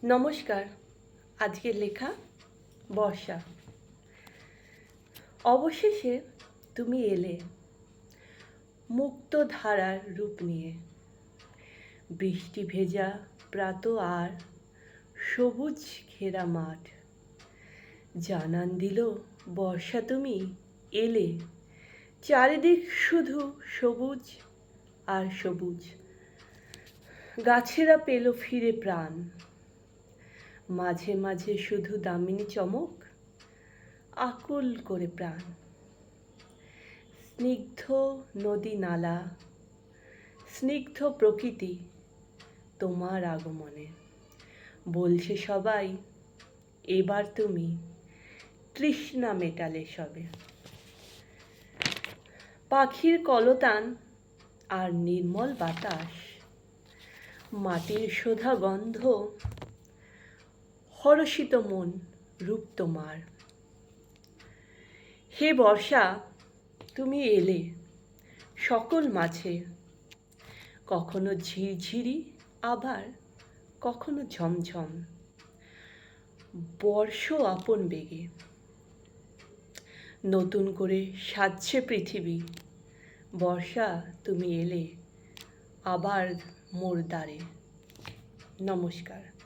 নমস্কার। আজকের লেখা বর্ষা। অবশেষে তুমি এলে মুক্ত ধারার রূপ নিয়ে, বৃষ্টি ভেজা প্রাত আর সবুজ ঘেরা মাঠ জানান দিল বর্ষা তুমি এলে। চারিদিক শুধু সবুজ আর সবুজ, গাছেরা পেল ফিরে প্রাণ। মাঝে মাঝে শুধু দামিনী চমক, আকুল করে প্রাণ। স্নিগ্ধ নদী নালা, স্নিগ্ধ প্রকৃতি তোমার আগমনে বলছে সবাই, এবার তুমি তৃষ্ণা মেটালে সবে। পাখির কলতান আর নির্মল বাতাস, মাটির শোধা গন্ধ, হরষিত মন রূপ তোমার। হে বর্ষা, তুমি এলে সকল মাঝে, কখনো ঝিরঝিরি আবার কখনো ঝমঝম। বর্ষ আপন বেগে নতুন করে সাজছে পৃথিবী। বর্ষা, তুমি এলে আবার মোর দ্বারে। নমস্কার।